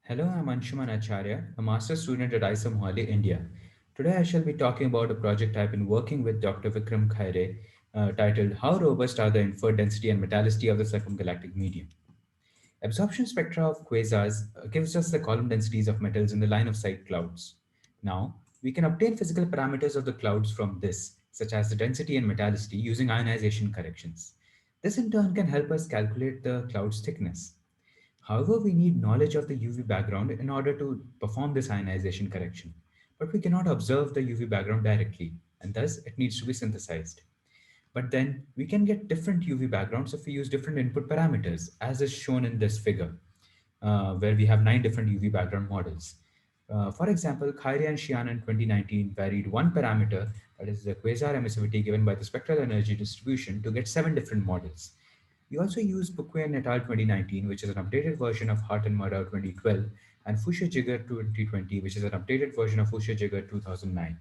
Hello, I'm Anshuman Acharya, a master's student at IISM Mohali, India. Today I shall be talking about a project I've been working with Dr. Vikram Khaire titled How Robust Are the Inferred Density and Metallicity of the Circumgalactic Medium? Absorption spectra of quasars gives us the column densities of metals in the line of sight clouds. Now, we can obtain physical parameters of the clouds from this, such as the density and metallicity, using ionization corrections. This in turn can help us calculate the cloud's thickness. However, we need knowledge of the UV background in order to perform this ionization correction. But we cannot observe the UV background directly, and thus it needs to be synthesized. But then we can get different UV backgrounds if we use different input parameters, as is shown in this figure, where we have 9 different UV background models. For example, Khairi and Shiana in 2019 varied one parameter, that is the quasar emissivity given by the spectral energy distribution, to get 7 different models. We also used Bukwe et al. 2019, which is an updated version of Hart and Murdow 2012, and Fusha-Jigger 2020, which is an updated version of Fusha-Jigger 2009.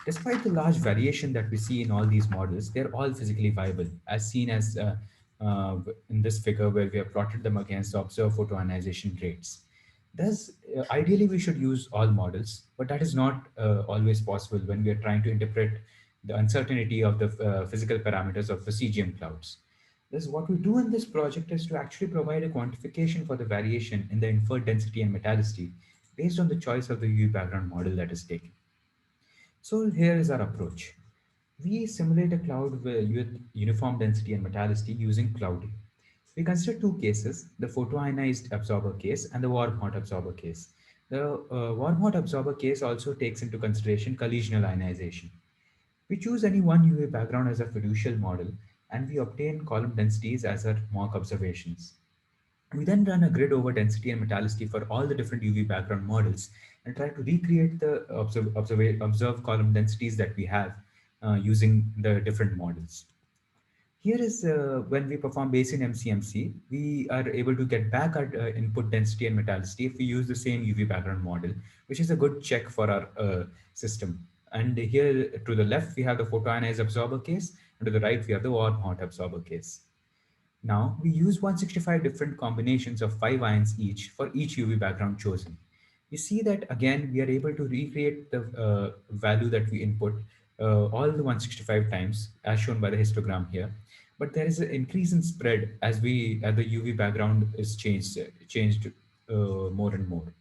Despite the large variation that we see in all these models, they're all physically viable, as seen as in this figure where we have plotted them against the observed photoionization rates. Thus, ideally, we should use all models, but that is not always possible when we are trying to interpret the uncertainty of the physical parameters of the CGM clouds. Thus, what we do in this project is to actually provide a quantification for the variation in the inferred density and metallicity based on the choice of the UV background model that is taken. So here is our approach. We simulate a cloud with uniform density and metallicity using clouding. We consider two cases, the photoionized absorber case and the warm hot absorber case. The warm hot absorber case also takes into consideration collisional ionization. We choose any one UV background as a fiducial model and we obtain column densities as our mock observations. We then run a grid over density and metallicity for all the different UV background models and try to recreate the observed column densities that we have using the different models. Here is when we perform Bayesian MCMC, we are able to get back our input density and metallicity if we use the same UV background model, which is a good check for our system. And here to the left, we have the photoionized absorber case, and to the right, we have the warm hot absorber case. Now, we use 165 different combinations of 5 ions each for each UV background chosen. You see that again, we are able to recreate the value that we input all the 165 times as shown by the histogram here. But there is an increase in spread as the UV background is changed more and more.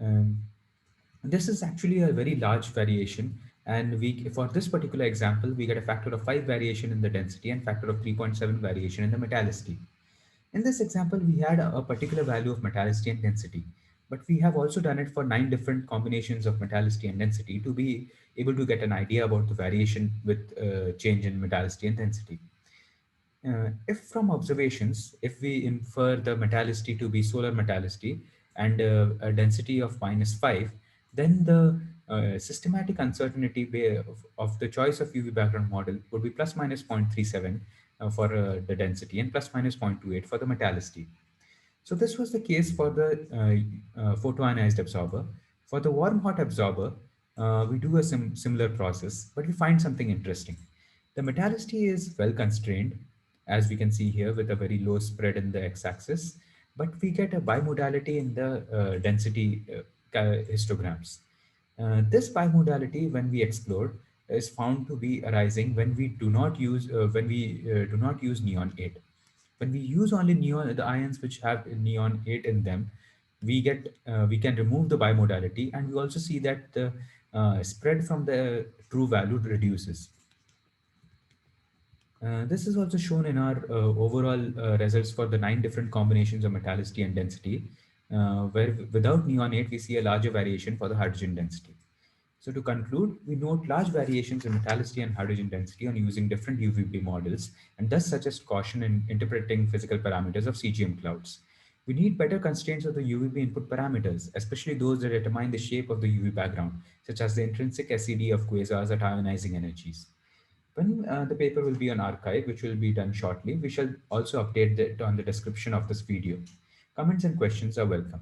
Um, this is actually a very large variation. And for this particular example, we get a factor of 5 variation in the density and factor of 3.7 variation in the metallicity. In this example, we had a particular value of metallicity and density, but we have also done it for 9 different combinations of metallicity and density to be able to get an idea about the variation with change in metallicity and density. If from observations, if we infer the metallicity to be solar metallicity and a density of -5, then the systematic uncertainty of the choice of UV background model would be plus minus 0.37 for the density and plus minus 0.28 for the metallicity. So this was the case for the photoionized absorber. For the warm hot absorber, we do a similar process, but we find something interesting. The metallicity is well constrained, as we can see here with a very low spread in the x-axis, but we get a bimodality in the density histograms. This bimodality, when we explored, is found to be arising when we do not use neon 8. When we use only neon, the ions which have neon 8 in them, we can remove the bimodality, and we also see that the spread from the true value reduces. This is also shown in our overall results for the 9 different combinations of metallicity and density, where without neon 8, we see a larger variation for the hydrogen density. So to conclude, we note large variations in metallicity and hydrogen density on using different UVB models, and thus suggest caution in interpreting physical parameters of CGM clouds. We need better constraints of the UVB input parameters, especially those that determine the shape of the UV background, such as the intrinsic SED of quasars at ionizing energies. When the paper will be on archive, which will be done shortly, we shall also update it on the description of this video. Comments and questions are welcome.